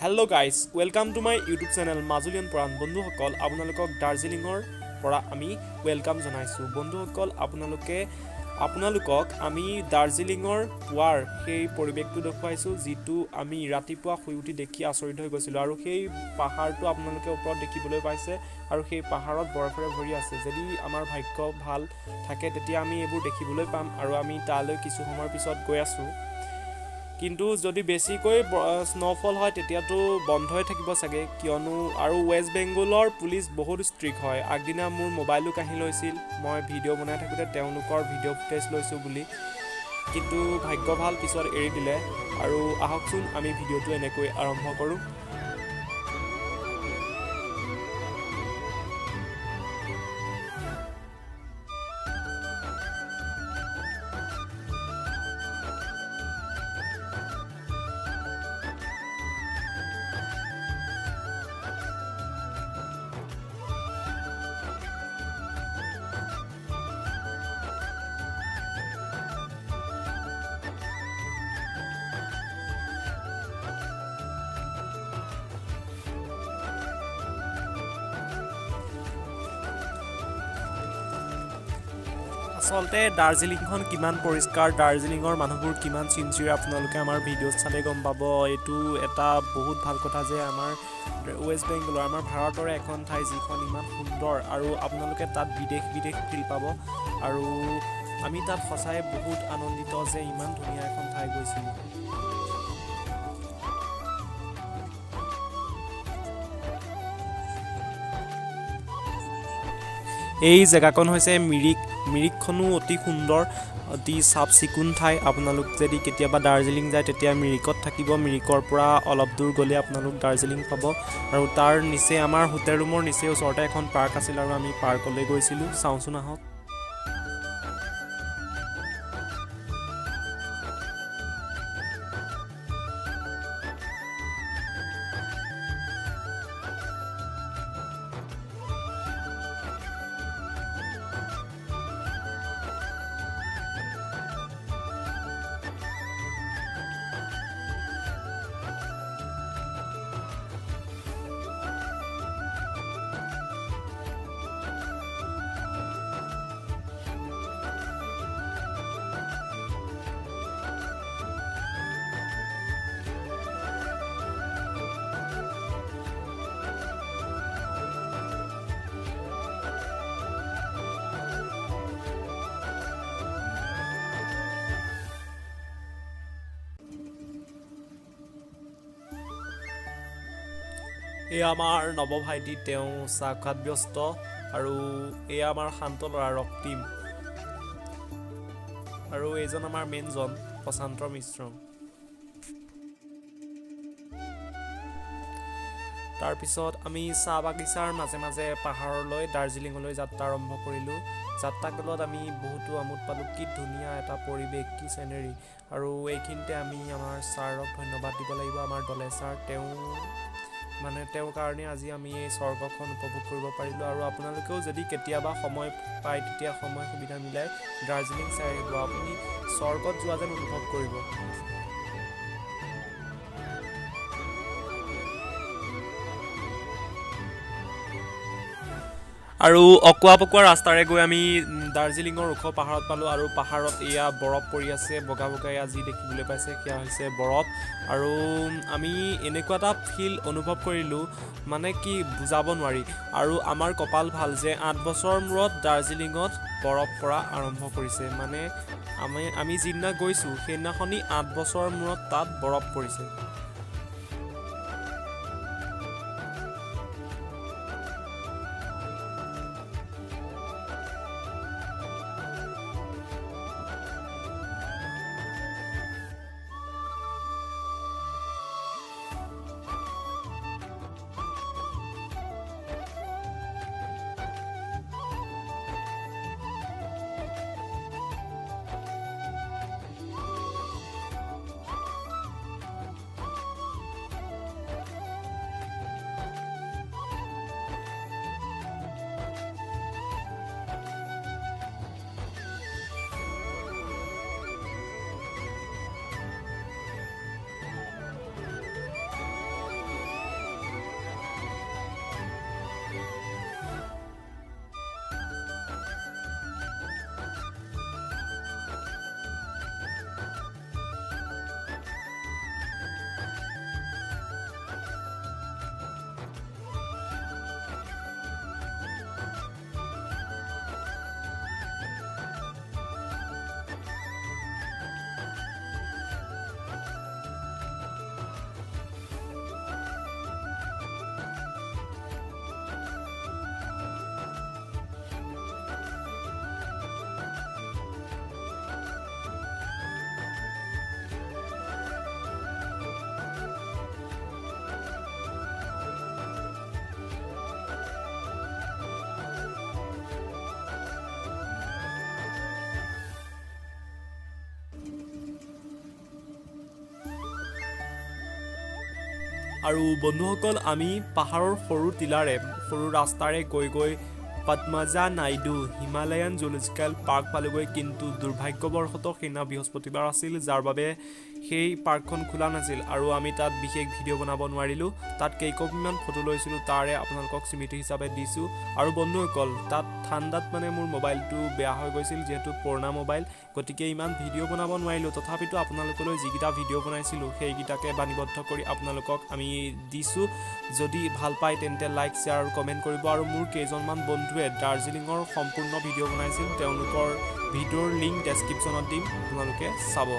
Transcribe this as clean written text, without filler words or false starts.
Hello guys, welcome to my YouTube channel majulianporan বন্ধুসকল আপোনালোকক দাৰ্জিলিঙৰ পৰা আমি ওয়েলকাম জনাইছো বন্ধুসকল আপোনালোকক আমি দাৰ্জিলিঙৰ পুৱাৰ সেই পৰিবেশটো দেখুৱাইছো যিটো আমি ৰাতিপুৱা শুই উঠি দেখি আচৰিত হৈ গৈছিল আৰু সেই পাহাৰটো আপোনালোকে ওপৰত দেখিবলৈ পাইছে আৰু সেই পাহাৰত বৰফৰে ভৰি আছে যদি আমাৰ ভাগ্য ভাল থাকে তেতিয়া আমি এইবোৰ দেখিবলৈ পাম আৰু আমি তালৈ কিছু সময়ৰ পিছত গৈ আছো কিন্তু যদি বেছিকৈ স্নোফল হয় তেতিয়াতো বন্ধই থাকিব চাগে কিয়নো আৰু ওয়েষ্ট বেংগলৰ পুলিচ বহুত ষ্ট্ৰিক্ট হয় আগদিনা মোৰ মোবাইলো কাঢ়ি লৈছিল মই ভিডিঅ' বনাই থাকোঁতে তেওঁলোকৰ ভিডিঅ' ফুটেজ লৈছোঁ বুলি কিন্তু ভাগ্য ভাল পিছত এৰি দিলে আৰু আহকচোন আমি ভিডিঅ'টো এনেকৈ আৰম্ভ কৰোঁ আচলতে দাৰ্জিলিংখন কিমান পৰিষ্কাৰ দাৰ্জিলিঙৰ মানুহবোৰ কিমান চিনচিয়াৰ আপোনালোকে আমাৰ ভিডিঅ'ত চালে গম পাব এইটো এটা বহুত ভাল কথা যে আমাৰ ওয়েষ্ট বেংগলৰ আমাৰ ভাৰতৰে এখন ঠাই যিখন ইমান সুন্দৰ আৰু আপোনালোকে তাত বিদেশ ফিল পাব আৰু আমি তাত সঁচাই বহুত আনন্দিত যে ইমান ধুনীয়া এখন ঠাই গৈছিলোঁ এই জেগাখন হৈছে মিৰিকখনো অতি সুন্দৰ অতি চাফ চিকুণ ঠাই আপোনালোক যদি কেতিয়াবা দাৰ্জিলিং যায় তেতিয়া মিৰিকত থাকিব মিৰিকৰ পৰা অলপ দূৰ গ'লে আপোনালোক দাৰ্জিলিং পাব আৰু তাৰ নিচে আমাৰ হোটেল ৰুমৰ নিচে ওচৰতে এখন পাৰ্ক আছিল আৰু আমি পাৰ্কলৈ গৈছিলোঁ চাওঁচোন আহক এই আমাৰ নৱভাইটি তেওঁ চাহখাত ব্যস্ত আৰু এয়া আমাৰ শান্ত ল'ৰা ৰক্তিম আৰু এইজন আমাৰ মেইনজন প্ৰশান্ত মিশ্ৰ তাৰপিছত আমি চাহ বাগিচাৰ মাজে মাজে পাহাৰলৈ দাৰ্জিলিঙলৈ যাত্ৰা আৰম্ভ কৰিলোঁ যাত্ৰাকালত আমি বহুতো আমোদ পালোঁ কি ধুনীয়া এটা পৰিৱেশ কি চিনেৰী আৰু এইখিনিতে আমি আমাৰ ছাৰক ধন্যবাদ দিব লাগিব আমাৰ দলে ছাৰ তেওঁৰ কাৰণে আজি আমি এই স্বৰ্গখন উপভোগ কৰিব পাৰিলোঁ আৰু আপোনালোকেও যদি কেতিয়াবা সময় পায় তেতিয়া সময় সুবিধা মিলাই দাৰ্জিলিং চাই আহিব আপুনি স্বৰ্গত যোৱা যেন অনুভৱ কৰিব আৰু অকোৱা পকোৱা ৰাস্তাৰে গৈ আমি দাৰ্জিলিঙৰ ওখ পাহাৰত পালোঁ আৰু পাহাৰত এয়া বৰফ পৰি আছে বগা বগা এয়া যি দেখিবলৈ পাইছে সেয়া হৈছে বৰফ আৰু আমি এনেকুৱা এটা ফিল অনুভৱ কৰিলোঁ মানে কি বুজাব নোৱাৰি আৰু আমাৰ কপাল ভাল যে 8 বছৰ মূৰত দাৰ্জিলিঙত বৰফ পৰা আৰম্ভ কৰিছে মানে আমি যিদিনা গৈছোঁ সেইদিনাখনি 8 বছৰ মূৰত তাত বৰফ পৰিছে আৰু বন্ধুসকল আমি পাহাৰৰ সৰু টিলাৰে সৰু ৰাস্তাৰে গৈ Padmaja Naidu Himalayan zoological park পালোগৈ কিন্তু দুৰ্ভাগ্যবশতঃ সেইদিনা বৃহস্পতিবাৰ আছিল যাৰ বাবে সেই পাৰ্কখন খোলা নাছিল আৰু আমি তাত বিশেষ ভিডিঅ' বনাব নোৱাৰিলোঁ তাত কেইকপিমান ফটো লৈছিলোঁ তাৰে আপোনালোকক স্মৃতি হিচাপে দিছোঁ আৰু বন্ধুসকল তাত ঠাণ্ডাত মানে মোৰ মোবাইলটো বেয়া হৈ গৈছিল যিহেতু পুৰণা মোবাইল গতিকে ইমান ভিডিঅ' বনাব নোৱাৰিলোঁ তথাপিতো আপোনালোকলৈ যিকেইটা ভিডিঅ' বনাইছিলোঁ সেইকেইটাকে বাণীবদ্ধ কৰি আপোনালোকক আমি দিছোঁ যদি ভাল পায় তেন্তে লাইক শ্বেয়াৰ আৰু কমেণ্ট কৰিব আৰু মোৰ কেইজনমান বন্ধুৱে দাৰ্জিলিঙৰ সম্পূৰ্ণ ভিডিঅ' বনাইছিল তেওঁলোকৰ ভিডিঅ'ৰ লিংক ডেছক্ৰিপশ্যনত দিম আপোনালোকে চাব